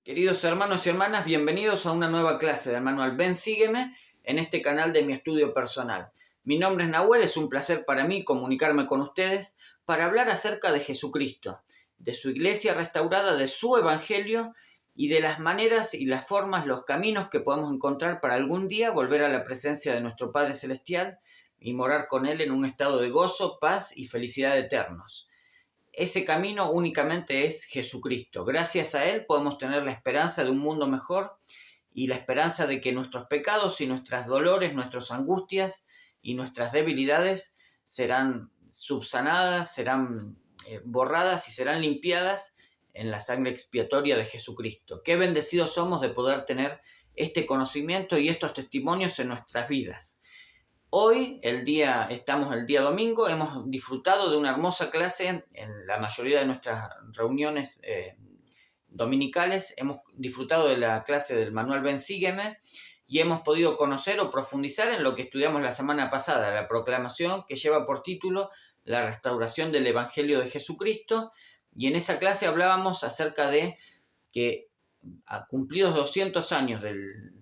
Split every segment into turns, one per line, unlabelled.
Queridos hermanos y hermanas, bienvenidos a una nueva clase del manual Ven, sígueme en este canal de mi estudio personal. Mi nombre es Nahuel, es un placer para mí comunicarme con ustedes para hablar acerca de Jesucristo, de su iglesia restaurada, de su evangelio y de las maneras y las formas, los caminos que podemos encontrar para algún día volver a la presencia de nuestro Padre Celestial y morar con Él en un estado de gozo, paz y felicidad eternos. Ese camino únicamente es Jesucristo. Gracias a Él podemos tener la esperanza de un mundo mejor y la esperanza de que nuestros pecados y nuestros dolores, nuestras angustias y nuestras debilidades serán subsanadas, serán borradas y serán limpiadas en la sangre expiatoria de Jesucristo. Qué bendecidos somos de poder tener este conocimiento y estos testimonios en nuestras vidas. Hoy, estamos el día domingo, hemos disfrutado de una hermosa clase en la mayoría de nuestras reuniones dominicales. Hemos disfrutado de la clase del manual Ven, sígueme y hemos podido conocer o profundizar en lo que estudiamos la semana pasada, la proclamación que lleva por título La restauración del Evangelio de Jesucristo. Y en esa clase hablábamos acerca de que, cumplidos 200 años de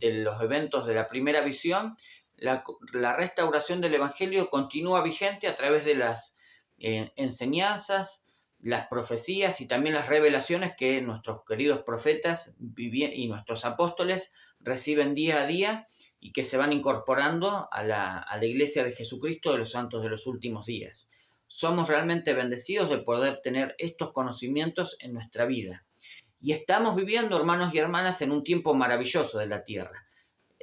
los eventos de la primera visión, la restauración del Evangelio continúa vigente a través de las enseñanzas, las profecías y también las revelaciones que nuestros queridos profetas y nuestros apóstoles reciben día a día y que se van incorporando a la iglesia de Jesucristo de los santos de los últimos días. Somos realmente bendecidos de poder tener estos conocimientos en nuestra vida. Y estamos viviendo, hermanos y hermanas, en un tiempo maravilloso de la tierra.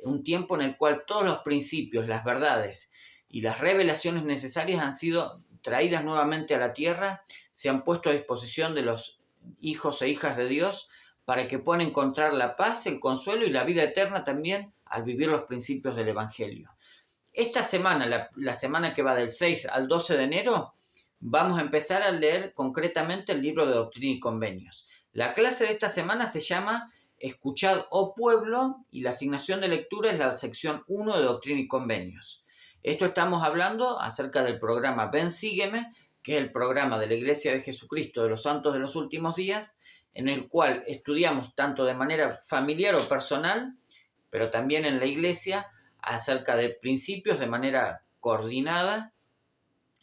Un tiempo en el cual todos los principios, las verdades y las revelaciones necesarias han sido traídas nuevamente a la tierra, se han puesto a disposición de los hijos e hijas de Dios para que puedan encontrar la paz, el consuelo y la vida eterna también al vivir los principios del Evangelio. Esta semana, la semana que va del 6 al 12 de enero, vamos a empezar a leer concretamente el libro de Doctrina y Convenios. La clase de esta semana se llama Escuchad, oh pueblo, y la asignación de lectura es la sección 1 de Doctrina y Convenios. Esto estamos hablando acerca del programa Ven, sígueme, que es el programa de la Iglesia de Jesucristo de los Santos de los Últimos Días, en el cual estudiamos tanto de manera familiar o personal, pero también en la Iglesia, acerca de principios de manera coordinada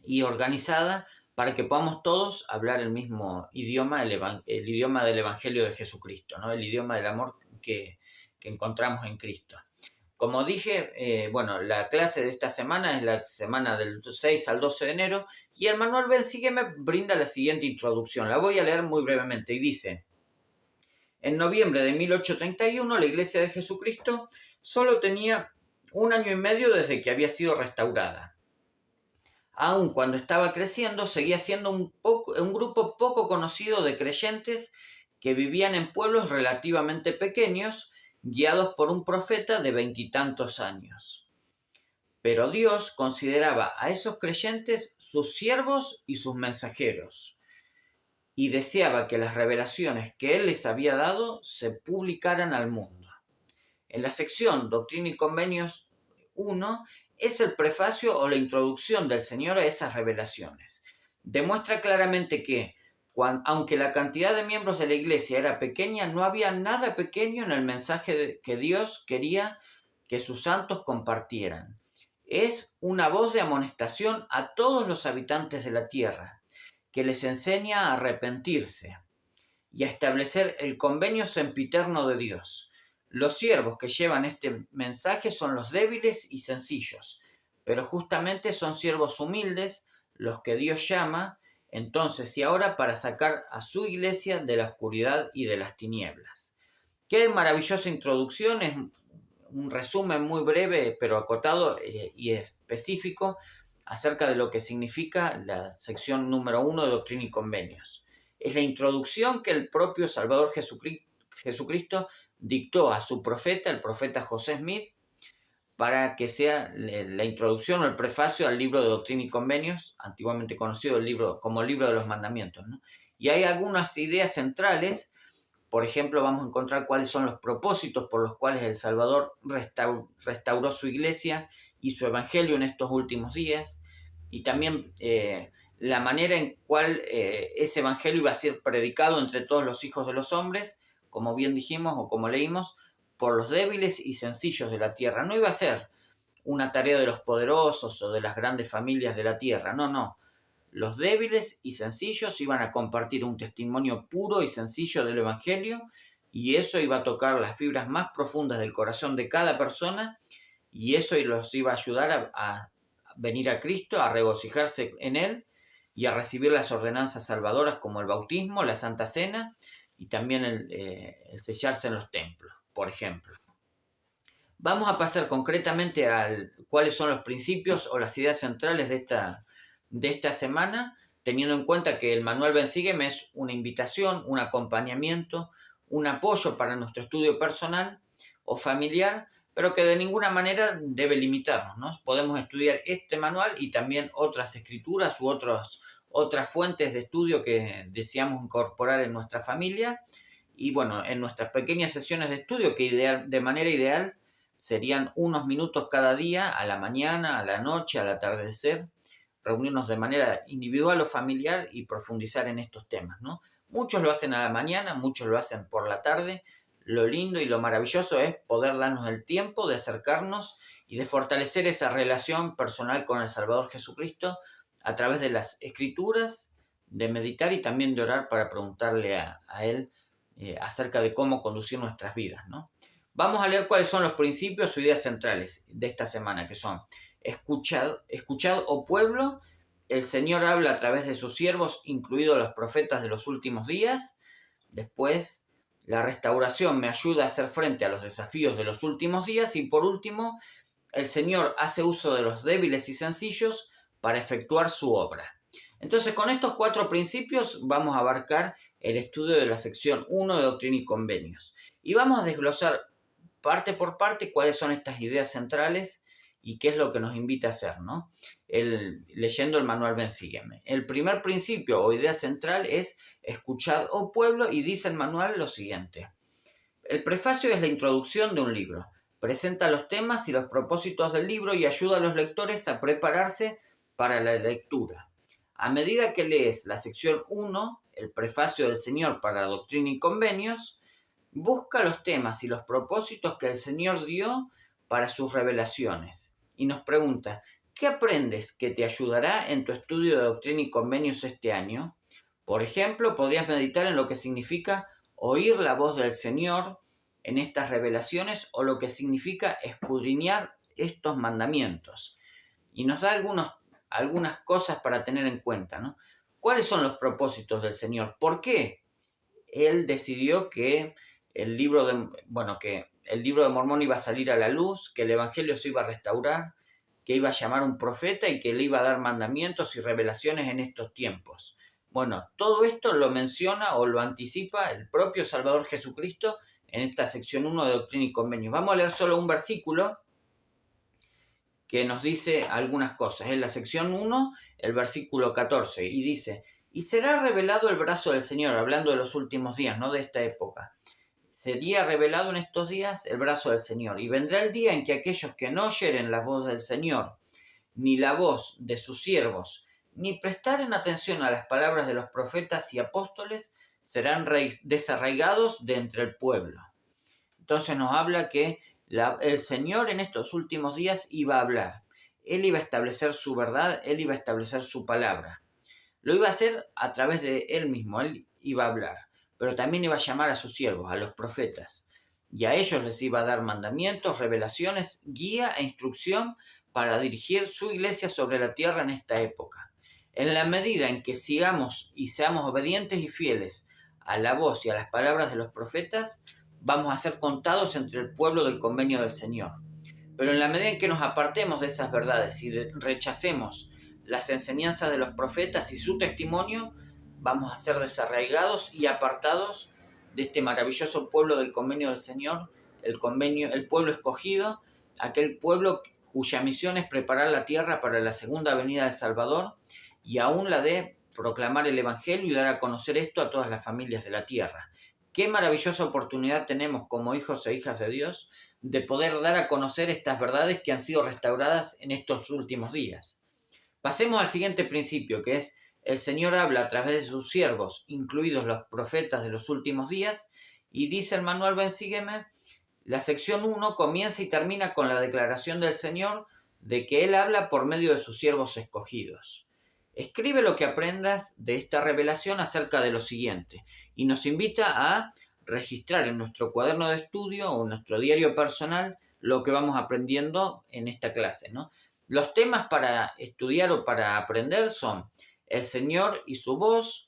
y organizada para que podamos todos hablar el mismo idioma, el idioma del Evangelio de Jesucristo, ¿no? El idioma del amor que encontramos en Cristo. Como dije, la clase de esta semana es la semana del 6 al 12 de enero y el manual Ven, sígueme brinda la siguiente introducción. La voy a leer muy brevemente y dice: en noviembre de 1831 la Iglesia de Jesucristo solo tenía 1 año y medio desde que había sido restaurada. Aun cuando estaba creciendo, seguía siendo un grupo poco conocido de creyentes que vivían en pueblos relativamente pequeños, guiados por un profeta de 20 y tantos años. Pero Dios consideraba a esos creyentes sus siervos y sus mensajeros, y deseaba que las revelaciones que Él les había dado se publicaran al mundo. En la sección Doctrina y Convenios 1 es el prefacio o la introducción del Señor a esas revelaciones. Demuestra claramente que, aunque la cantidad de miembros de la Iglesia era pequeña, no había nada pequeño en el mensaje que Dios quería que sus santos compartieran. Es una voz de amonestación a todos los habitantes de la tierra, que les enseña a arrepentirse y a establecer el convenio sempiterno de Dios. Los siervos que llevan este mensaje son los débiles y sencillos, pero justamente son siervos humildes los que Dios llama entonces y ahora para sacar a su iglesia de la oscuridad y de las tinieblas. Qué maravillosa introducción, es un resumen muy breve pero acotado y específico acerca de lo que significa la sección número 1 de Doctrina y Convenios. Es la introducción que el propio Salvador Jesucristo dictó a su profeta, el profeta José Smith, para que sea la introducción o el prefacio al libro de Doctrina y Convenios, antiguamente conocido como el libro de los mandamientos, ¿no? Y hay algunas ideas centrales. Por ejemplo, vamos a encontrar cuáles son los propósitos por los cuales el Salvador restauró su iglesia y su evangelio en estos últimos días, y también la manera en cual ese evangelio iba a ser predicado entre todos los hijos de los hombres, como bien dijimos o como leímos, por los débiles y sencillos de la tierra. No iba a ser una tarea de los poderosos o de las grandes familias de la tierra, no. Los débiles y sencillos iban a compartir un testimonio puro y sencillo del Evangelio, y eso iba a tocar las fibras más profundas del corazón de cada persona, y eso los iba a ayudar a venir a Cristo, a regocijarse en Él y a recibir las ordenanzas salvadoras como el bautismo, la Santa Cena y también el sellarse en los templos, por ejemplo. Vamos a pasar concretamente a cuáles son los principios o las ideas centrales de esta semana, teniendo en cuenta que el Manual Ben Sígueme es una invitación, un acompañamiento, un apoyo para nuestro estudio personal o familiar, pero que de ninguna manera debe limitarnos, ¿no? Podemos estudiar este manual y también otras escrituras u otras fuentes de estudio que deseamos incorporar en nuestra familia. Y bueno, en nuestras pequeñas sesiones de estudio, que de manera ideal serían unos minutos cada día, a la mañana, a la noche, al atardecer, reunirnos de manera individual o familiar y profundizar en estos temas, ¿no? Muchos lo hacen a la mañana, muchos lo hacen por la tarde. Lo lindo y lo maravilloso es poder darnos el tiempo de acercarnos y de fortalecer esa relación personal con el Salvador Jesucristo a través de las Escrituras, de meditar y también de orar para preguntarle a Él acerca de cómo conducir nuestras vidas, ¿no? Vamos a leer cuáles son los principios o ideas centrales de esta semana, que son: escuchad, oh pueblo, el Señor habla a través de sus siervos, incluidos los profetas de los últimos días. Después, la restauración me ayuda a hacer frente a los desafíos de los últimos días. Y por último, el Señor hace uso de los débiles y sencillos para efectuar su obra. Entonces, con estos 4 principios vamos a abarcar el estudio de la sección 1 de Doctrina y Convenios. Y vamos a desglosar parte por parte cuáles son estas ideas centrales y qué es lo que nos invita a hacer, ¿no? Leyendo el Manual Ben Sígueme. El primer principio o idea central es: escuchad, oh pueblo, y dice el manual lo siguiente. El prefacio es la introducción de un libro. Presenta los temas y los propósitos del libro y ayuda a los lectores a prepararse para la lectura. A medida que lees la sección 1, el prefacio del Señor para Doctrina y Convenios, busca los temas y los propósitos que el Señor dio para sus revelaciones y nos pregunta: ¿qué aprendes que te ayudará en tu estudio de Doctrina y Convenios este año? Por ejemplo, podrías meditar en lo que significa oír la voz del Señor en estas revelaciones o lo que significa escudriñar estos mandamientos. Y nos da algunas cosas para tener en cuenta, ¿no? ¿Cuáles son los propósitos del Señor? ¿Por qué Él decidió que el libro de Mormón iba a salir a la luz, que el Evangelio se iba a restaurar, que iba a llamar a un profeta y que le iba a dar mandamientos y revelaciones en estos tiempos? Bueno, todo esto lo menciona o lo anticipa el propio Salvador Jesucristo en esta sección 1 de Doctrina y Convenios. Vamos a leer solo un versículo que nos dice algunas cosas. Es la sección 1, el versículo 14, y dice: y será revelado el brazo del Señor, hablando de los últimos días, no de esta época. Sería revelado en estos días el brazo del Señor, y vendrá el día en que aquellos que no oyeren la voz del Señor, ni la voz de sus siervos, ni prestaren atención a las palabras de los profetas y apóstoles, serán desarraigados de entre el pueblo. Entonces nos habla que el Señor en estos últimos días iba a hablar. Él iba a establecer su verdad, Él iba a establecer su palabra. Lo iba a hacer a través de Él mismo, Él iba a hablar, pero también iba a llamar a sus siervos, a los profetas, y a ellos les iba a dar mandamientos, revelaciones, guía e instrucción para dirigir su iglesia sobre la tierra en esta época. En la medida en que sigamos y seamos obedientes y fieles a la voz y a las palabras de los profetas, vamos a ser contados entre el pueblo del convenio del Señor. Pero en la medida en que nos apartemos de esas verdades y rechacemos las enseñanzas de los profetas y su testimonio, vamos a ser desarraigados y apartados de este maravilloso pueblo del convenio del Señor, el pueblo escogido, aquel pueblo cuya misión es preparar la tierra para la segunda venida del Salvador, y aún la de proclamar el Evangelio y dar a conocer esto a todas las familias de la tierra. Qué maravillosa oportunidad tenemos como hijos e hijas de Dios de poder dar a conocer estas verdades que han sido restauradas en estos últimos días. Pasemos al siguiente principio, que es: el Señor habla a través de sus siervos, incluidos los profetas de los últimos días, Y dice el manual Ven Sígueme, la sección 1 comienza y termina con la declaración del Señor de que Él habla por medio de sus siervos escogidos. Escribe lo que aprendas de esta revelación acerca de lo siguiente y nos invita a registrar en nuestro cuaderno de estudio o en nuestro diario personal lo que vamos aprendiendo en esta clase, ¿no? Los temas para estudiar o para aprender son el Señor y su voz,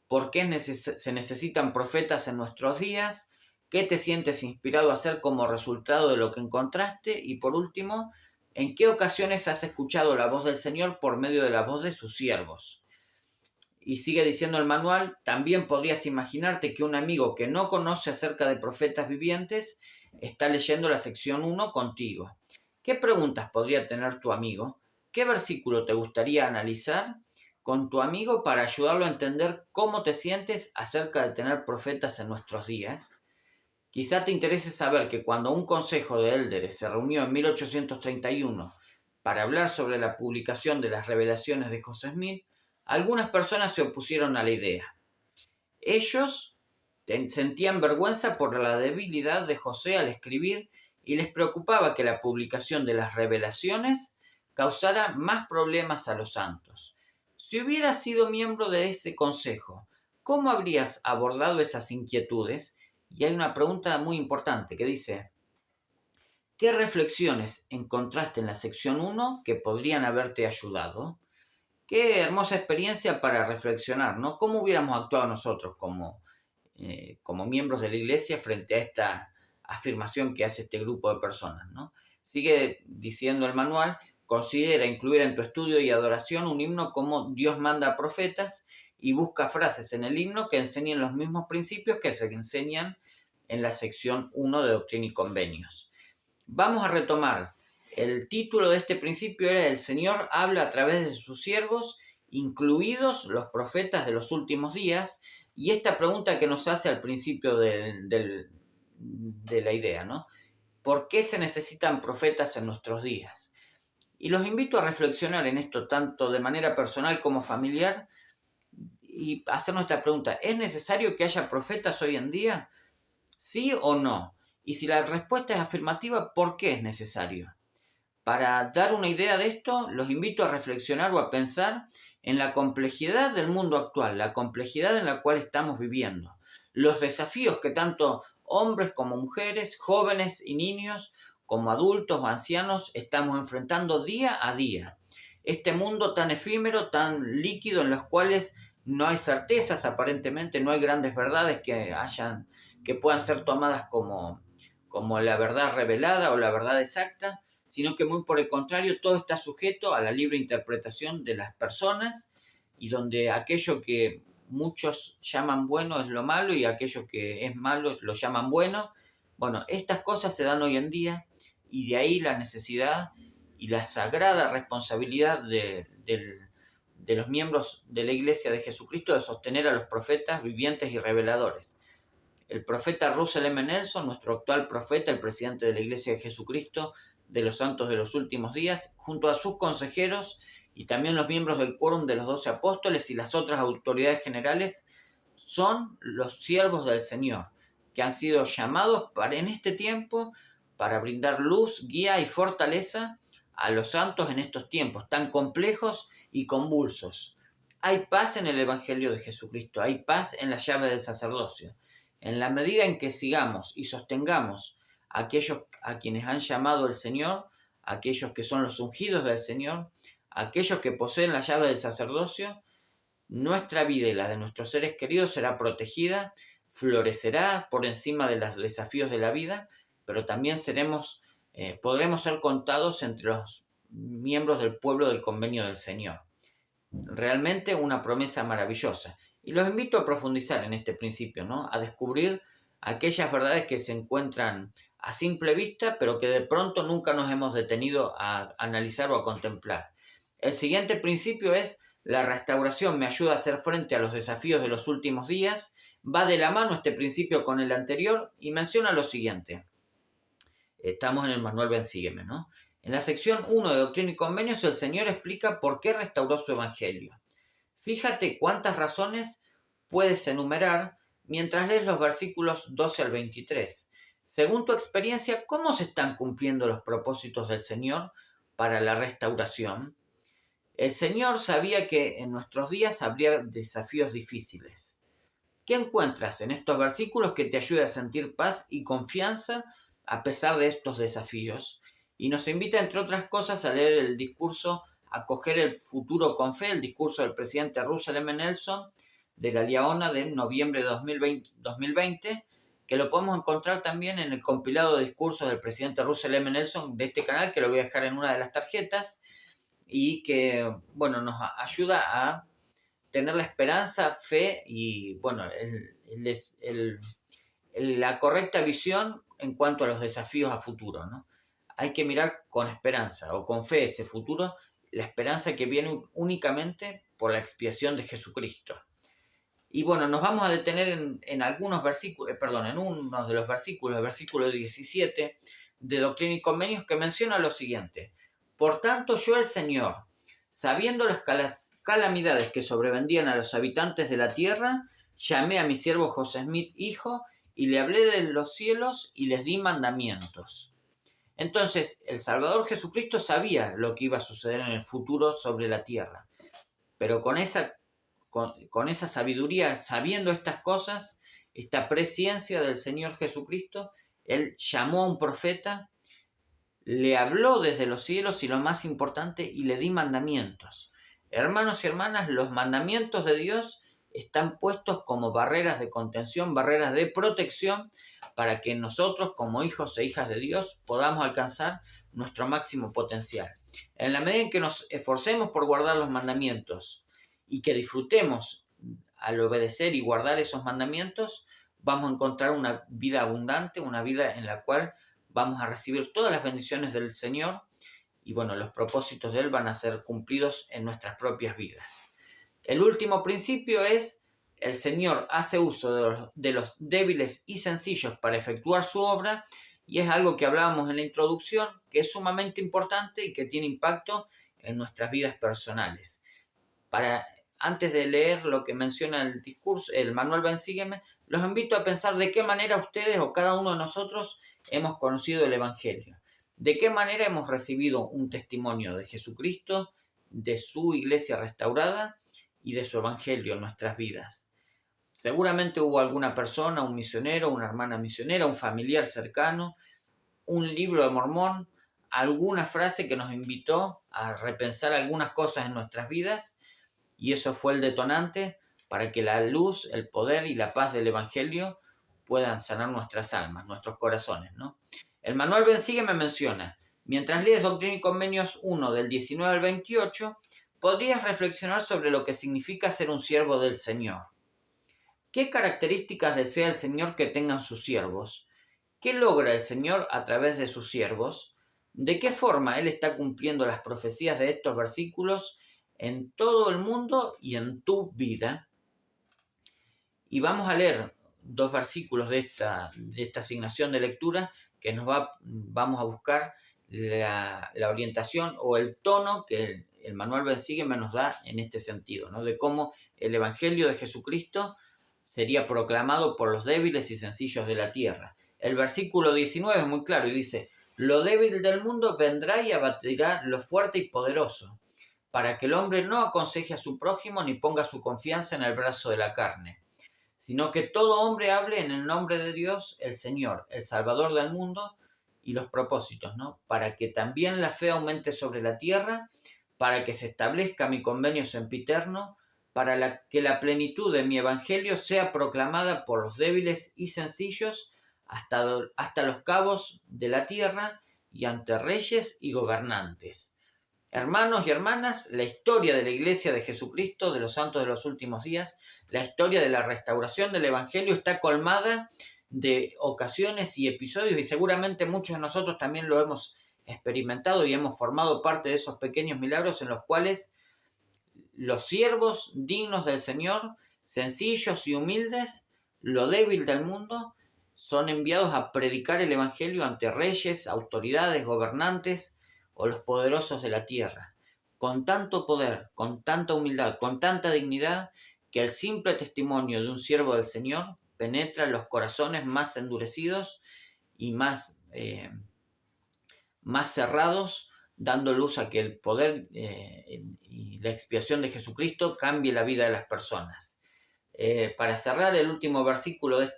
por qué se necesitan profetas en nuestros días, qué te sientes inspirado a hacer como resultado de lo que encontraste y por último, en qué ocasiones has escuchado la voz del Señor por medio de la voz de sus siervos. Y sigue diciendo el manual, también podrías imaginarte que un amigo que no conoce acerca de profetas vivientes está leyendo la sección 1 contigo. ¿Qué preguntas podría tener tu amigo? ¿Qué versículo te gustaría analizar con tu amigo para ayudarlo a entender cómo te sientes acerca de tener profetas en nuestros días? Quizá te interese saber que cuando un consejo de élderes se reunió en 1831 para hablar sobre la publicación de las revelaciones de José Smith, algunas personas se opusieron a la idea. Ellos sentían vergüenza por la debilidad de José al escribir y les preocupaba que la publicación de las revelaciones causara más problemas a los santos. Si hubieras sido miembro de ese consejo, ¿cómo habrías abordado esas inquietudes? Y hay una pregunta muy importante que dice, ¿qué reflexiones encontraste en la sección 1 que podrían haberte ayudado? Qué hermosa experiencia para reflexionar, ¿no? ¿Cómo hubiéramos actuado nosotros como miembros de la iglesia frente a esta afirmación que hace este grupo de personas, ¿no? Sigue diciendo el manual, considera incluir en tu estudio y adoración un himno como Dios manda a profetas y busca frases en el himno que enseñen los mismos principios que se enseñan en la sección 1 de Doctrina y Convenios. Vamos a retomar. El título de este principio era El Señor habla a través de sus siervos, incluidos los profetas de los últimos días, y esta pregunta que nos hace al principio de la idea, ¿no? ¿Por qué se necesitan profetas en nuestros días? Y los invito a reflexionar en esto tanto de manera personal como familiar y hacernos esta pregunta. ¿Es necesario que haya profetas hoy en día? ¿Sí o no? Y si la respuesta es afirmativa, ¿por qué es necesario? Para dar una idea de esto, los invito a reflexionar o a pensar en la complejidad del mundo actual, la complejidad en la cual estamos viviendo, los desafíos que tanto hombres como mujeres, jóvenes y niños, como adultos o ancianos, estamos enfrentando día a día. Este mundo tan efímero, tan líquido, en los cuales no hay certezas aparentemente, no hay grandes verdades que puedan ser tomadas como la verdad revelada o la verdad exacta, sino que muy por el contrario, todo está sujeto a la libre interpretación de las personas y donde aquello que muchos llaman bueno es lo malo y aquello que es malo lo llaman bueno. Bueno, estas cosas se dan hoy en día y de ahí la necesidad y la sagrada responsabilidad de los miembros de la Iglesia de Jesucristo de sostener a los profetas vivientes y reveladores. El profeta Russell M. Nelson, nuestro actual profeta, el presidente de la Iglesia de Jesucristo de los Santos de los Últimos Días, junto a sus consejeros y también los miembros del quórum de los 12 apóstoles y las otras autoridades generales, son los siervos del Señor, que han sido llamados en este tiempo para brindar luz, guía y fortaleza a los santos en estos tiempos tan complejos y convulsos. Hay paz en el Evangelio de Jesucristo, hay paz en la llave del sacerdocio. En la medida en que sigamos y sostengamos a aquellos a quienes han llamado el Señor, a aquellos que son los ungidos del Señor, a aquellos que poseen la llave del sacerdocio, nuestra vida y la de nuestros seres queridos será protegida, florecerá por encima de los desafíos de la vida, pero también podremos ser contados entre los miembros del pueblo del convenio del Señor. Realmente una promesa maravillosa. Y los invito a profundizar en este principio, ¿no? A descubrir aquellas verdades que se encuentran a simple vista, pero que de pronto nunca nos hemos detenido a analizar o a contemplar. El siguiente principio es: la restauración me ayuda a hacer frente a los desafíos de los últimos días. Va de la mano este principio con el anterior y menciona lo siguiente. Estamos en el manual Ven Sígueme, ¿no? En la sección 1 de Doctrina y Convenios, el Señor explica por qué restauró su Evangelio. Fíjate cuántas razones puedes enumerar mientras lees los versículos 12 al 23. Según tu experiencia, ¿cómo se están cumpliendo los propósitos del Señor para la restauración? El Señor sabía que en nuestros días habría desafíos difíciles. ¿Qué encuentras en estos versículos que te ayude a sentir paz y confianza a pesar de estos desafíos? Y nos invita, entre otras cosas, a leer el discurso Acoger el futuro con fe, el discurso del presidente Russell M. Nelson de la Liaona de noviembre de 2020, que lo podemos encontrar también en el compilado de discursos del presidente Russell M. Nelson de este canal, que lo voy a dejar en una de las tarjetas, y que, bueno, nos ayuda a tener la esperanza, fe y, bueno, la correcta visión en cuanto a los desafíos a futuro, ¿no? Hay que mirar con esperanza o con fe ese futuro, la esperanza que viene únicamente por la expiación de Jesucristo. Y bueno, nos vamos a detener en algunos versículos, en uno de los versículos, el versículo 17 de Doctrina y Convenios, que menciona lo siguiente: por tanto, yo el Señor, sabiendo las calamidades que sobrevendían a los habitantes de la tierra, llamé a mi siervo José Smith, hijo, y le hablé de los cielos y les di mandamientos. Entonces, el Salvador Jesucristo sabía lo que iba a suceder en el futuro sobre la tierra, pero con esa sabiduría, sabiendo estas cosas, esta presciencia del Señor Jesucristo, Él llamó a un profeta, le habló desde los cielos y lo más importante, y le di mandamientos. Hermanos y hermanas, los mandamientos de Dios están puestos como barreras de contención, barreras de protección, para que nosotros, como hijos e hijas de Dios, podamos alcanzar nuestro máximo potencial. En la medida en que nos esforcemos por guardar los mandamientos y que disfrutemos al obedecer y guardar esos mandamientos, vamos a encontrar una vida abundante, una vida en la cual vamos a recibir todas las bendiciones del Señor y, bueno, los propósitos de Él van a ser cumplidos en nuestras propias vidas. El último principio es: el Señor hace uso de los débiles y sencillos para efectuar su obra, y es algo que hablábamos en la introducción, que es sumamente importante y que tiene impacto en nuestras vidas personales. Antes de leer lo que menciona el discurso, el manual Ven Sígueme, los invito a pensar de qué manera ustedes o cada uno de nosotros hemos conocido el Evangelio. De qué manera hemos recibido un testimonio de Jesucristo, de su iglesia restaurada y de su Evangelio en nuestras vidas. Seguramente hubo alguna persona, un misionero, una hermana misionera, un familiar cercano, un libro de Mormón, alguna frase que nos invitó a repensar algunas cosas en nuestras vidas, y eso fue el detonante para que la luz, el poder y la paz del Evangelio puedan sanar nuestras almas, nuestros corazones, ¿no? El manual Ven Sígueme menciona: mientras lees Doctrina y Convenios 1 del 19 al 28, podrías reflexionar sobre lo que significa ser un siervo del Señor. ¿Qué características desea el Señor que tengan sus siervos? ¿Qué logra el Señor a través de sus siervos? ¿De qué forma Él está cumpliendo las profecías de estos versículos en todo el mundo y en tu vida? Y vamos a leer dos versículos de esta asignación de lectura que vamos a buscar la orientación o el tono que el manual Ven Sígueme nos da en este sentido, ¿no? De cómo el Evangelio de Jesucristo sería proclamado por los débiles y sencillos de la tierra. El versículo 19 es muy claro y dice: lo débil del mundo vendrá y abatirá lo fuerte y poderoso, para que el hombre no aconseje a su prójimo ni ponga su confianza en el brazo de la carne, sino que todo hombre hable en el nombre de Dios, el Señor, el Salvador del mundo, y los propósitos, ¿no? Para que también la fe aumente sobre la tierra, para que se establezca mi convenio sempiterno, para que la plenitud de mi evangelio sea proclamada por los débiles y sencillos hasta los cabos de la tierra y ante reyes y gobernantes. Hermanos y hermanas, la historia de la Iglesia de Jesucristo, de los santos de los últimos días, la historia de la restauración del Evangelio está colmada de ocasiones y episodios, y seguramente muchos de nosotros también lo hemos experimentado y hemos formado parte de esos pequeños milagros en los cuales los siervos dignos del Señor, sencillos y humildes, lo débil del mundo, son enviados a predicar el Evangelio ante reyes, autoridades, gobernantes o los poderosos de la tierra, con tanto poder, con tanta humildad, con tanta dignidad, que el simple testimonio de un siervo del Señor penetra en los corazones más endurecidos y más cerrados, dando luz a que el poder y la expiación de Jesucristo cambie la vida de las personas. Para cerrar, el último versículo de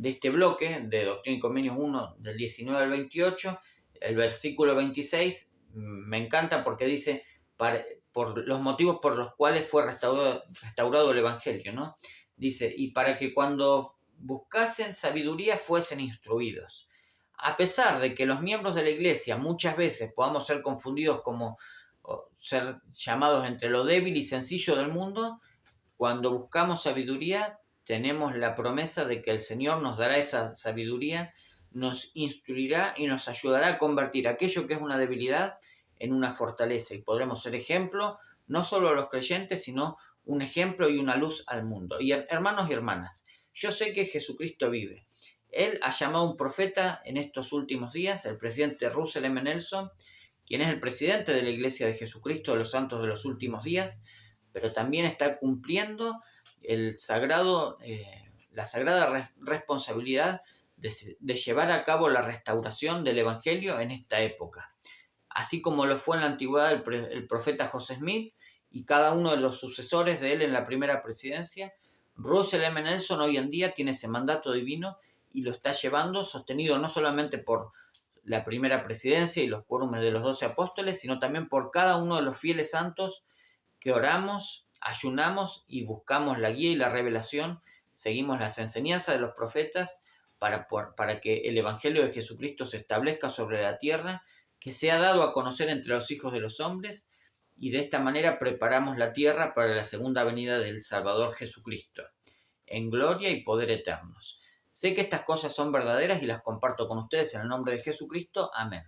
este bloque de Doctrina y Convenios 1, del 19 al 28, el versículo 26, me encanta porque dice, por los motivos por los cuales fue restaurado el Evangelio, ¿no? Dice, y para que cuando buscasen sabiduría fuesen instruidos. A pesar de que los miembros de la Iglesia muchas veces podamos ser confundidos como ser llamados entre lo débil y sencillo del mundo, cuando buscamos sabiduría tenemos la promesa de que el Señor nos dará esa sabiduría, nos instruirá y nos ayudará a convertir aquello que es una debilidad en una fortaleza, y podremos ser ejemplo no solo a los creyentes, sino un ejemplo y una luz al mundo. Y hermanos y hermanas, yo sé que Jesucristo vive. Él ha llamado a un profeta en estos últimos días, el presidente Russell M. Nelson, quien es el presidente de la Iglesia de Jesucristo de los Santos de los Últimos Días, pero también está cumpliendo la sagrada responsabilidad de llevar a cabo la restauración del Evangelio en esta época. Así como lo fue en la antigüedad el profeta José Smith y cada uno de los sucesores de él en la primera presidencia, Russell M. Nelson hoy en día tiene ese mandato divino y lo está llevando, sostenido no solamente por la primera presidencia y los quórumes de los 12 apóstoles, sino también por cada uno de los fieles santos que oramos, ayunamos y buscamos la guía y la revelación, seguimos las enseñanzas de los profetas para que el Evangelio de Jesucristo se establezca sobre la tierra, que sea dado a conocer entre los hijos de los hombres, y de esta manera preparamos la tierra para la segunda venida del Salvador Jesucristo, en gloria y poder eternos. Sé que estas cosas son verdaderas y las comparto con ustedes en el nombre de Jesucristo. Amén.